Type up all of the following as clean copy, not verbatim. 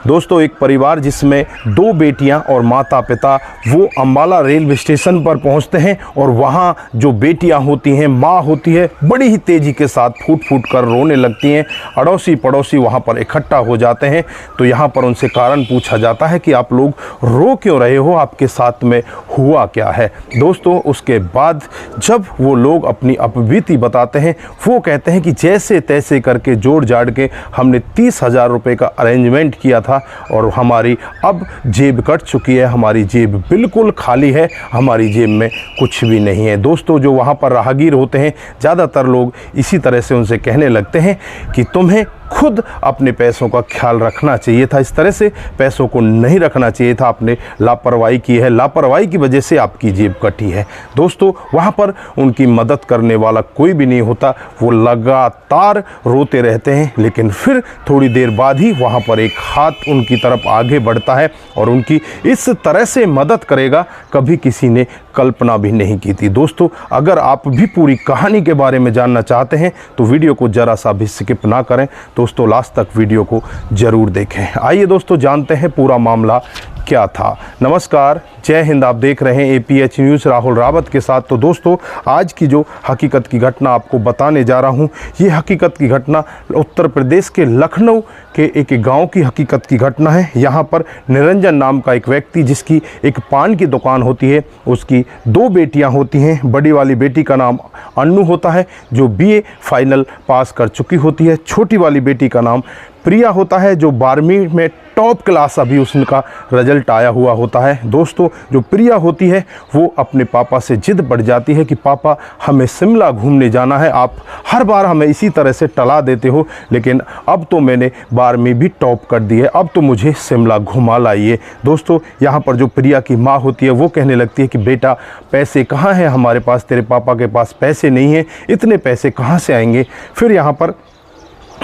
दोस्तों एक परिवार जिसमें 2 बेटियां और माता पिता वो अम्बाला रेलवे स्टेशन पर पहुंचते हैं और वहां जो बेटियां होती हैं, माँ होती है, बड़ी ही तेज़ी के साथ फूट फूट कर रोने लगती हैं। अड़ोसी पड़ोसी वहां पर इकट्ठा हो जाते हैं। तो यहां पर उनसे कारण पूछा जाता है कि आप लोग रो क्यों रहे हो, आपके साथ में हुआ क्या है। दोस्तों उसके बाद जब वो लोग अपनी अपबीती बताते हैं, वो कहते हैं कि जैसे तैसे करके जोड़ जाड़ के हमने 30,000 रुपये का अरेंजमेंट किया था और हमारी अब जेब कट चुकी है, हमारी जेब बिल्कुल खाली है, हमारी जेब में कुछ भी नहीं है। दोस्तों जो वहाँ पर राहगीर होते हैं, ज़्यादातर लोग इसी तरह से उनसे कहने लगते हैं कि तुम्हें खुद अपने पैसों का ख्याल रखना चाहिए था, इस तरह से पैसों को नहीं रखना चाहिए था, आपने लापरवाही की है, लापरवाही की वजह से आपकी जेब कटी है। दोस्तों वहाँ पर उनकी मदद करने वाला कोई भी नहीं होता, वो लगातार रोते रहते हैं। लेकिन फिर थोड़ी देर बाद ही वहाँ पर एक हाथ उनकी तरफ आगे बढ़ता है और उनकी इस तरह से मदद करेगा, कभी किसी ने कल्पना भी नहीं की थी। दोस्तों अगर आप भी पूरी कहानी के बारे में जानना चाहते हैं तो वीडियो को ज़रा सा भी स्किप ना करें। दोस्तों लास्ट तक वीडियो को ज़रूर देखें। आइए दोस्तों जानते हैं पूरा मामला क्या था। नमस्कार, जय हिंद। आप देख रहे हैं APH न्यूज़ राहुल रावत के साथ। तो दोस्तों आज की जो हकीकत की घटना आपको बताने जा रहा हूं, ये हकीकत की घटना उत्तर प्रदेश के लखनऊ के एक गांव की हकीकत की घटना है। यहां पर निरंजन नाम का एक व्यक्ति, जिसकी एक पान की दुकान होती है, उसकी 2 बेटियां होती हैं। बड़ी वाली बेटी का नाम अन्नू होता है जो BA फाइनल पास कर चुकी होती है। छोटी वाली बेटी का नाम प्रिया होता है जो 12वीं में टॉप क्लास अभी उसका रिजल्ट आया हुआ होता है। दोस्तों जो प्रिया होती है वो अपने पापा से जिद बढ़ जाती है कि पापा हमें शिमला घूमने जाना है, आप हर बार हमें इसी तरह से टला देते हो, लेकिन अब तो मैंने 12वीं भी टॉप कर दी है, अब तो मुझे शिमला घुमा लाइए। दोस्तों यहाँ पर जो प्रिया की माँ होती है वो कहने लगती है कि बेटा पैसे कहाँ हैं हमारे पास, तेरे पापा के पास पैसे नहीं हैं, इतने पैसे कहाँ से आएंगे। फिर यहाँ पर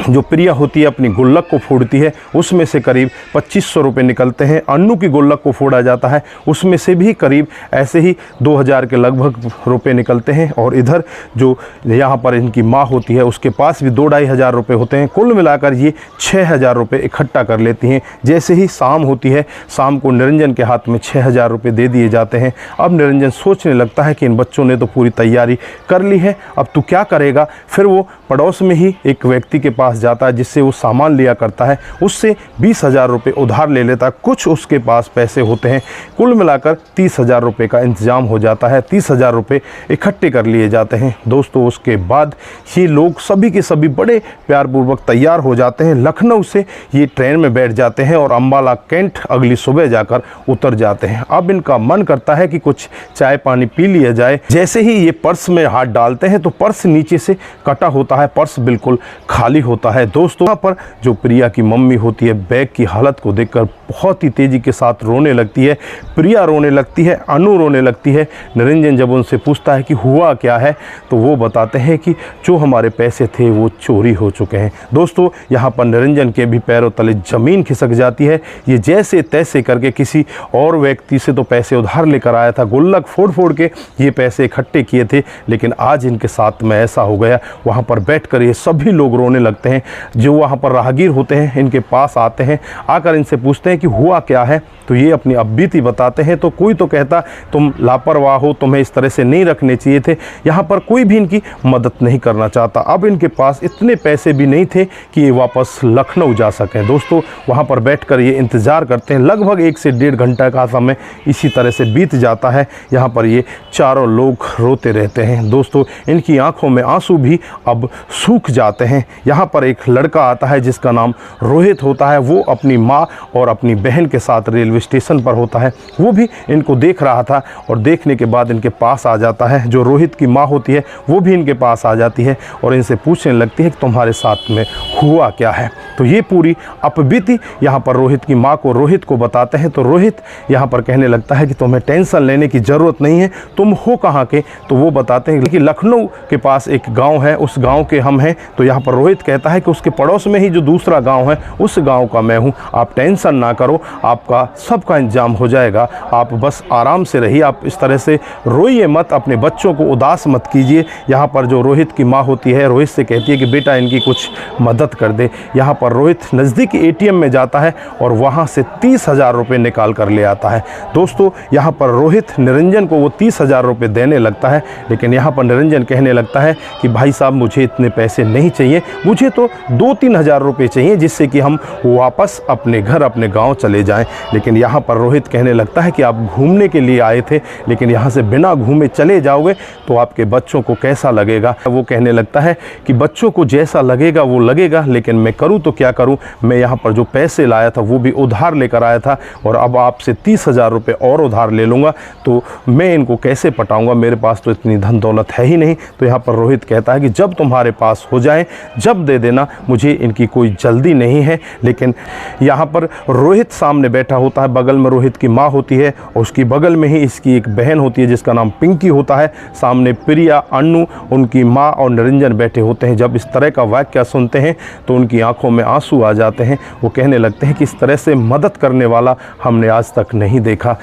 जो प्रिया होती है अपनी गुल्लक को फोड़ती है, उसमें से करीब 2500 रुपये निकलते हैं। अन्नू की गुल्लक को फोड़ा जाता है, उसमें से भी करीब ऐसे ही 2000 के लगभग रुपये निकलते हैं। और इधर जो यहाँ पर इनकी माँ होती है उसके पास भी 2-2.5 हज़ार रुपये होते हैं। कुल मिलाकर ये 6000 रुपये इकट्ठा कर लेती हैं। जैसे ही शाम होती है, शाम को निरंजन के हाथ में 6000 रुपये दे दिए जाते हैं। अब निरंजन सोचने लगता है कि इन बच्चों ने तो पूरी तैयारी कर ली है, अब तू क्या करेगा। फिर वो पड़ोस में ही एक व्यक्ति के पास जाता है जिससे वो सामान लिया करता है, उससे 20,000 रुपये उधार ले लेता है। कुछ उसके पास पैसे होते हैं, कुल मिलाकर 30,000 रुपये का इंतजाम हो जाता है। 30,000 रुपये इकट्ठे कर लिए जाते हैं। दोस्तों उसके बाद ये लोग सभी के सभी बड़े प्यारपूर्वक तैयार हो जाते हैं। लखनऊ से ये ट्रेन में बैठ जाते हैं और अम्बाला कैंट अगली सुबह जाकर उतर जाते हैं। अब इनका मन करता है कि कुछ चाय पानी पी लिया जाए। जैसे ही ये पर्स में हाथ डालते हैं तो पर्स नीचे से कटा होता है, पर्स बिल्कुल खाली होता है। दोस्तों यहाँ पर जो प्रिया की मम्मी होती है बैग की हालत को देखकर बहुत ही तेजी के साथ रोने लगती है। प्रिया रोने लगती है, अनु रोने लगती है। निरंजन जब उनसे पूछता है कि हुआ क्या है तो वो बताते हैं कि जो हमारे पैसे थे वो चोरी हो चुके हैं। दोस्तों यहाँ पर निरंजन के भी पैरों तले ज़मीन खिसक जाती है। ये जैसे तैसे करके किसी और व्यक्ति से तो पैसे उधार लेकर आया था, गुल्लक फोड़ फोड़ के ये पैसे इकट्ठे किए थे, लेकिन आज इनके साथ में ऐसा हो गया। वहाँ पर बैठकर ये सभी लोग रोने लगते हैं। जो वहाँ पर राहगीर होते हैं इनके पास आते हैं, आकर इनसे पूछते हैं कि हुआ क्या है। तो ये अपनी अपबीती बताते हैं। तो कोई तो कहता तुम लापरवाह हो, तुम्हें इस तरह से नहीं रखने चाहिए थे। यहाँ पर कोई भी इनकी मदद नहीं करना चाहता। अब इनके पास इतने पैसे भी नहीं थे कि ये वापस लखनऊ जा सकें। दोस्तों वहाँ पर बैठकर ये इंतज़ार करते हैं। लगभग 1 से 1.5 घंटा का समय इसी तरह से बीत जाता है। यहाँ पर ये चारों लोग रोते रहते हैं। दोस्तों इनकी आंखों में आंसू भी अब सूख जाते हैं। यहाँ पर एक लड़का आता है जिसका नाम रोहित होता है। वो अपनी माँ और अपनी बहन के साथ रेलवे स्टेशन पर होता है। वो भी इनको देख रहा था और देखने के बाद इनके पास आ जाता है। जो रोहित की माँ होती है वो भी इनके पास आ जाती है और इनसे पूछने लगती है कि तुम्हारे साथ में हुआ क्या है। तो ये पूरी अपबीती यहाँ पर रोहित की माँ को रोहित को बताते हैं। तो रोहित यहाँ पर कहने लगता है कि तुम्हें टेंशन लेने की ज़रूरत नहीं है, तुम हो कहाँ के। तो वो बताते हैं कि लखनऊ के पास एक गाँव है, उस गाँव गांव के हम हैं। तो यहाँ पर रोहित कहता है कि उसके पड़ोस में ही जो दूसरा गांव है उस गांव का मैं हूँ, आप टेंशन ना करो, आपका सबका इंतजाम हो जाएगा, आप बस आराम से रहिए, आप इस तरह से रोइए मत, अपने बच्चों को उदास मत कीजिए। यहाँ पर जो रोहित की माँ होती है रोहित से कहती है कि बेटा इनकी कुछ मदद कर दे। यहाँ पर रोहित नज़दीकी एटीएम में जाता है और वहाँ से 30,000 रुपये निकाल कर ले आता है। दोस्तों यहाँ पर रोहित निरंजन को वो 30,000 रुपये देने लगता है, लेकिन यहाँ पर निरंजन कहने लगता है कि भाई साहब मुझे इतने पैसे नहीं चाहिए, मुझे तो 2-3 हज़ार रुपये चाहिए जिससे कि हम वापस अपने घर अपने गांव चले जाएं। लेकिन यहाँ पर रोहित कहने लगता है कि आप घूमने के लिए आए थे, लेकिन यहाँ से बिना घूमे चले जाओगे तो आपके बच्चों को कैसा लगेगा। वो कहने लगता है कि बच्चों को जैसा लगेगा वो लगेगा, लेकिन मैं करूँ तो क्या करूँ, मैं यहाँ पर जो पैसे लाया था वो भी उधार लेकर आया था और अब आपसे 30,000 रुपये और उधार ले लूँगा तो मैं इनको कैसे पटाऊँगा, मेरे पास तो इतनी धन दौलत है ही नहीं। तो यहाँ पर रोहित कहता है कि जब तुम्हारे पास हो जाए जब दे देना, मुझे इनकी कोई जल्दी नहीं है। लेकिन यहाँ पर रोहित सामने बैठा होता है, बगल में रोहित की माँ होती है और उसकी बगल में ही इसकी एक बहन होती है जिसका नाम पिंकी होता है। सामने प्रिया, अन्नू, उनकी माँ और निरंजन बैठे होते हैं। जब इस तरह का वाक्य सुनते हैं तो उनकी आंखों में आंसू आ जाते हैं। वो कहने लगते हैं कि इस तरह से मदद करने वाला हमने आज तक नहीं देखा,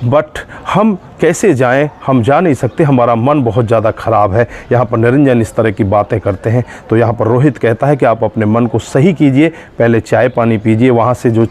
बट हम कैसे जाएं, हम जा नहीं सकते, हमारा मन बहुत ज़्यादा ख़राब है। यहाँ पर निरंजन इस तरह की बातें करते हैं। तो यहाँ पर रोहित कहता है कि आप अपने मन को सही कीजिए, पहले चाय पानी पीजिए। वहाँ से जो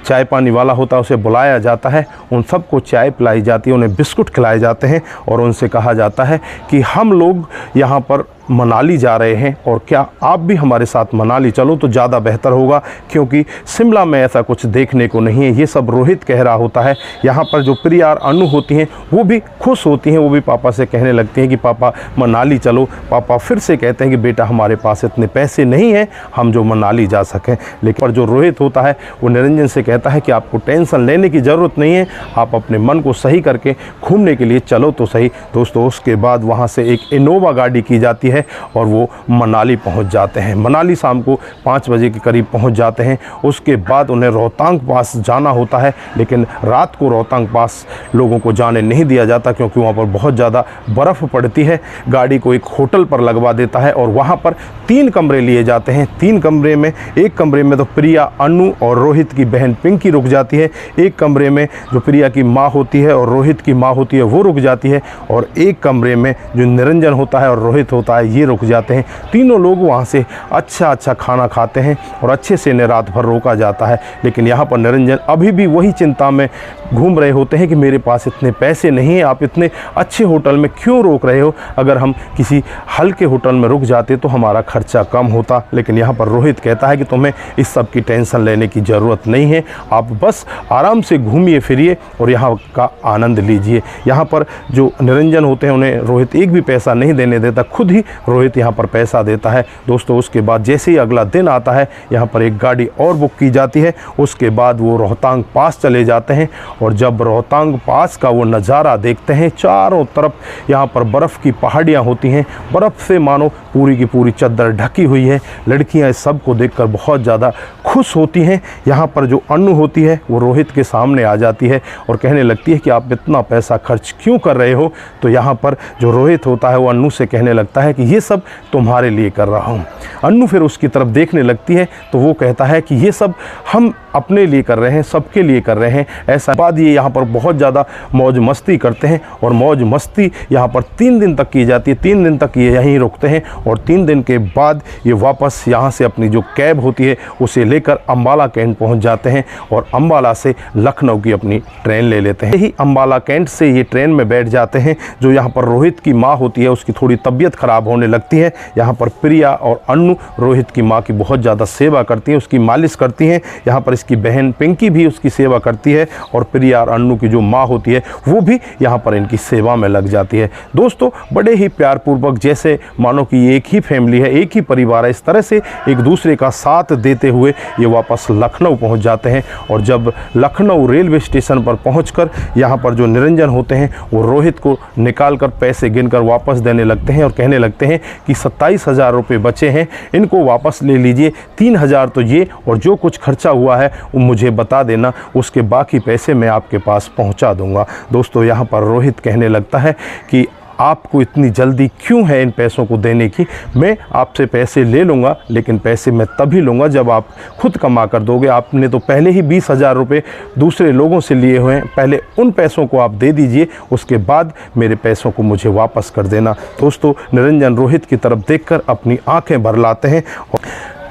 चाय पानी वाला होता है उसे बुलाया जाता है, उन सबको चाय पिलाई जाती है, उन्हें बिस्कुट खिलाए जाते हैं और उनसे कहा जाता है कि हम लोग यहाँ पर मनाली जा रहे हैं और क्या आप भी हमारे साथ मनाली चलो तो ज़्यादा बेहतर होगा, क्योंकि शिमला में ऐसा कुछ देखने को नहीं है। ये सब रोहित कह रहा होता है। यहाँ पर जो प्रिया और अनु होती हैं वो भी खुश होती हैं, वो भी पापा से कहने लगती हैं कि पापा मनाली चलो। पापा फिर से कहते हैं कि बेटा हमारे पास इतने पैसे नहीं हैं हम जो मनाली जा सकें। लेकिन पर जो रोहित होता है वो निरंजन से कहता है कि आपको टेंशन लेने की ज़रूरत नहीं है, आप अपने मन को सही करके घूमने के लिए चलो तो सही। दोस्तों उसके बाद वहाँ से एक इनोवा गाड़ी की जाती है और वो मनाली पहुंच जाते हैं। मनाली शाम को 5 बजे के करीब पहुंच जाते हैं। उसके बाद उन्हें रोहतांग पास जाना होता है, लेकिन रात को रोहतांग पास लोगों को जाने नहीं दिया जाता क्योंकि वहाँ पर बहुत ज़्यादा बर्फ़ पड़ती है। गाड़ी को एक होटल पर लगवा देता है और वहाँ पर 3 कमरे लिए जाते हैं। 3 कमरे में, एक कमरे में तो प्रिया, अनु और रोहित की बहन पिंकी रुक जाती है, एक कमरे में जो प्रिया की माँ होती है और रोहित की माँ होती है वो रुक जाती है, और एक कमरे में जो निरंजन होता है और रोहित होता है ये रुक जाते हैं। तीनों लोग वहाँ से अच्छा खाना खाते हैं और अच्छे से इन्हें रात भर रोका जाता है। लेकिन यहाँ पर निरंजन अभी भी वही चिंता में घूम रहे होते हैं कि मेरे पास इतने पैसे नहीं हैं, आप इतने अच्छे होटल में क्यों रोक रहे हो, अगर हम किसी हल्के होटल में रुक जाते तो हमारा खर्चा कम होता। लेकिन यहाँ पर रोहित कहता है कि तुम्हें इस सब की टेंशन लेने की ज़रूरत नहीं है, आप बस आराम से घूमिए फिरिए और यहाँ का आनंद लीजिए। यहाँ पर जो निरंजन होते हैं उन्हें रोहित एक भी पैसा नहीं देने देता, खुद ही रोहित यहाँ पर पैसा देता है। दोस्तों उसके बाद जैसे ही अगला दिन आता है यहाँ पर एक गाड़ी और बुक की जाती है। उसके बाद वो रोहतांग पास चले जाते हैं और जब रोहतांग पास का वो नज़ारा देखते हैं, चारों तरफ यहाँ पर बर्फ़ की पहाड़ियाँ होती हैं, बर्फ़ से मानो पूरी की पूरी चद्दर ढकी हुई है। लड़कियाँ इस सब को देखकर बहुत ज़्यादा खुश होती हैं। यहाँ पर जो अनु होती है वो रोहित के सामने आ जाती है और कहने लगती है कि आप इतना पैसा खर्च क्यों कर रहे हो। तो यहाँ पर जो रोहित होता है वो अनु से कहने लगता है कि ये सब तुम्हारे लिए कर रहा हूँ। अनु फिर उसकी तरफ देखने लगती है तो वो कहता है कि ये सब हम अपने लिए कर रहे हैं, सबके लिए कर रहे हैं। ऐसा बाद ये यहाँ पर बहुत ज़्यादा मौज मस्ती करते हैं और मौज मस्ती यहाँ पर 3 दिन तक की जाती है। 3 दिन तक ये यहीं रुकते हैं और 3 दिन के बाद ये वापस यहाँ से अपनी जो कैब होती है उसे लेकर अम्बाला कैंट पहुँच जाते हैं और अम्बाला से लखनऊ की अपनी ट्रेन ले लेते हैं। यही अम्बाला कैंट से ये ट्रेन में बैठ जाते हैं। जो यहाँ पर रोहित की माँ होती है उसकी थोड़ी तबीयत ख़राब होने लगती है। यहाँ पर प्रिया और अनु रोहित की माँ की बहुत ज़्यादा सेवा करती हैं, उसकी मालिश करती हैं। यहाँ पर इसकी बहन पिंकी भी उसकी सेवा करती है और प्रिया और अनु की जो माँ होती है वो भी यहाँ पर इनकी सेवा में लग जाती है। दोस्तों बड़े ही प्यारपूर्वक, जैसे मानो कि एक ही फैमिली है, एक ही परिवार है, इस तरह से एक दूसरे का साथ देते हुए ये वापस लखनऊ पहुँच जाते हैं। और जब लखनऊ रेलवे स्टेशन पर पहुँचकर यहाँ पर जो निरंजन होते हैं वो रोहित को निकाल कर पैसे गिनकर वापस देने लगते हैं और कहने लगते हैं कि 27,000 रुपये बचे हैं, इनको वापस ले लीजिए। 3,000 तो ये और जो कुछ खर्चा हुआ है वो मुझे बता देना, उसके बाकी पैसे मैं आपके पास पहुंचा दूंगा। दोस्तों यहाँ पर रोहित कहने लगता है कि आपको इतनी जल्दी क्यों है इन पैसों को देने की? मैं आपसे पैसे ले लूँगा, लेकिन पैसे मैं तभी लूँगा जब आप खुद कमा कर दोगे। आपने तो पहले ही 20,000 रुपये दूसरे लोगों से लिए हुए हैं, पहले उन पैसों को आप दे दीजिए, उसके बाद मेरे पैसों को मुझे वापस कर देना। दोस्तों, निरंजन रोहित की तरफ देखकर अपनी आंखें भर लाते हैं।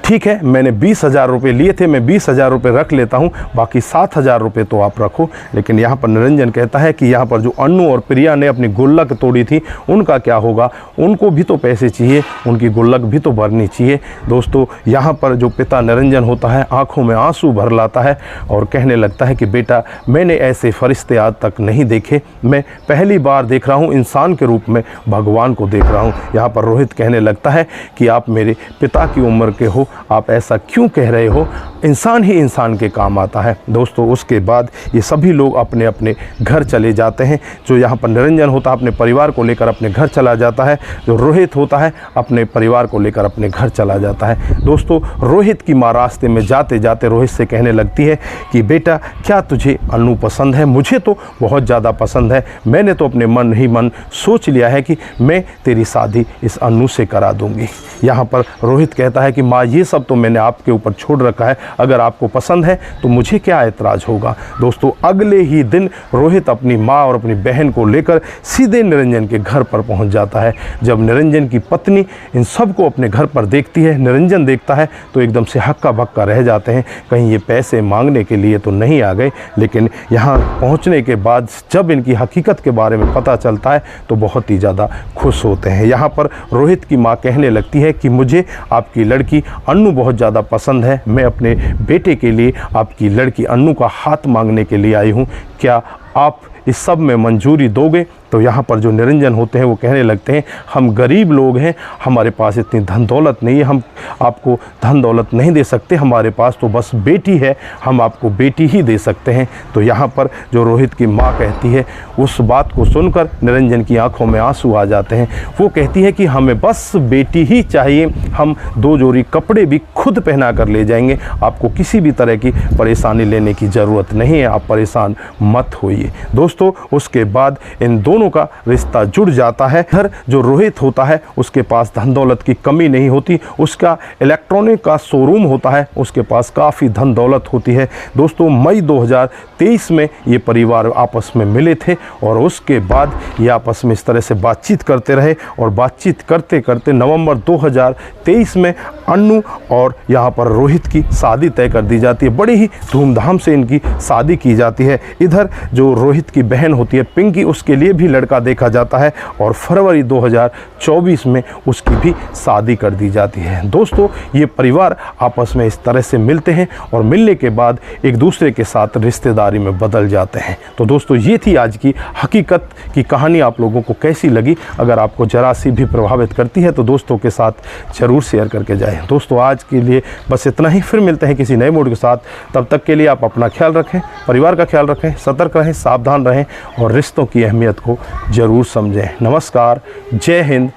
ठीक है, मैंने 20,000 रुपये लिए थे, मैं 20,000 रुपये रख लेता हूँ, बाकी 7,000 रुपये तो आप रखो। लेकिन यहाँ पर निरंजन कहता है कि यहाँ पर जो अन्नू और प्रिया ने अपनी गुल्लक तोड़ी थी, उनका क्या होगा? उनको भी तो पैसे चाहिए, उनकी गुल्लक भी तो भरनी चाहिए। दोस्तों, यहाँ पर जो पिता निरंजन होता है, आंखों में आंसू भर लाता है और कहने लगता है कि बेटा, मैंने ऐसे फरिश्ते आज तक नहीं देखे, मैं पहली बार देख रहा हूँ, इंसान के रूप में भगवान को देख रहा हूँ। यहाँ पर रोहित कहने लगता है कि आप मेरे पिता की उम्र के हो, आप ऐसा क्यों कह रहे हो? इंसान ही इंसान के काम आता है। दोस्तों, उसके बाद ये सभी लोग अपने अपने घर चले जाते हैं। जो यहाँ पर निरंजन होता है अपने परिवार को लेकर अपने घर चला जाता है, जो रोहित होता है अपने परिवार को लेकर अपने घर चला जाता है। दोस्तों, रोहित की माँ रास्ते में जाते जाते रोहित से कहने लगती है कि बेटा, क्या तुझे अन्नू पसंद है? मुझे तो बहुत ज़्यादा पसंद है, मैंने तो अपने मन ही मन सोच लिया है कि मैं तेरी शादी इस अन्नू से करा दूँगी। यहाँ पर रोहित कहता है कि माँ, ये सब तो मैंने आपके ऊपर छोड़ रखा है, अगर आपको पसंद है तो मुझे क्या ऐतराज़ होगा। दोस्तों, अगले ही दिन रोहित अपनी माँ और अपनी बहन को लेकर सीधे निरंजन के घर पर पहुंच जाता है। जब निरंजन की पत्नी इन सबको अपने घर पर देखती है, निरंजन देखता है, तो एकदम से हक्का बक्का रह जाते हैं, कहीं ये पैसे मांगने के लिए तो नहीं आ गए। लेकिन यहाँ पहुँचने के बाद जब इनकी हकीकत के बारे में पता चलता है तो बहुत ही ज़्यादा खुश होते हैं। यहाँ पर रोहित की माँ कहने लगती है कि मुझे आपकी लड़की अन्नू बहुत ज़्यादा पसंद है, मैं अपने बेटे के लिए आपकी लड़की अन्नू का हाथ मांगने के लिए आई हूँ, क्या आप इस सब में मंजूरी दोगे? तो यहाँ पर जो निरंजन होते हैं वो कहने लगते हैं, हम गरीब लोग हैं, हमारे पास इतनी धन दौलत नहीं है, हम आपको धन दौलत नहीं दे सकते, हमारे पास तो बस बेटी है, हम आपको बेटी ही दे सकते हैं। तो यहाँ पर जो रोहित की माँ कहती है, उस बात को सुनकर निरंजन की आंखों में आंसू आ जाते हैं। वो कहती है कि हमें बस बेटी ही चाहिए, हम 2 जोड़ी कपड़े भी खुद पहना कर ले जाएंगे, आपको किसी भी तरह की परेशानी लेने की ज़रूरत नहीं है, आप परेशान मत होइए। दोस्तों, उसके बाद इन दोनों का रिश्ता जुड़ जाता है। इधर जो रोहित होता है उसके पास धन दौलत की कमी नहीं होती, उसका इलेक्ट्रॉनिक का शोरूम होता है, उसके पास काफ़ी धन दौलत होती है। दोस्तों, मई 2023 में ये परिवार आपस में मिले थे और उसके बाद ये आपस में इस तरह से बातचीत करते रहे और बातचीत करते करते नवंबर 2023 में अन्नू और यहाँ पर रोहित की शादी तय कर दी जाती है। बड़ी ही धूमधाम से इनकी शादी की जाती है। इधर जो रोहित की बहन होती है पिंकी, उसके लिए भी लड़का देखा जाता है और फरवरी 2024 में उसकी भी शादी कर दी जाती है। दोस्तों, ये परिवार आपस में इस तरह से मिलते हैं और मिलने के बाद एक दूसरे के साथ रिश्तेदारी में बदल जाते हैं। तो दोस्तों, ये थी आज की हकीकत की कहानी। आप लोगों को कैसी लगी? अगर आपको जरा सी भी प्रभावित करती है तो दोस्तों के साथ ज़रूर शेयर करके जाएं। दोस्तों, आज के लिए बस इतना ही, फिर मिलते हैं किसी नए मूड के साथ। तब तक के लिए आप अपना ख्याल रखें, परिवार का ख्याल रखें, सतर्क रहें, सावधान रहें और रिश्तों की अहमियत को ज़रूर समझें। नमस्कार, जय हिंद,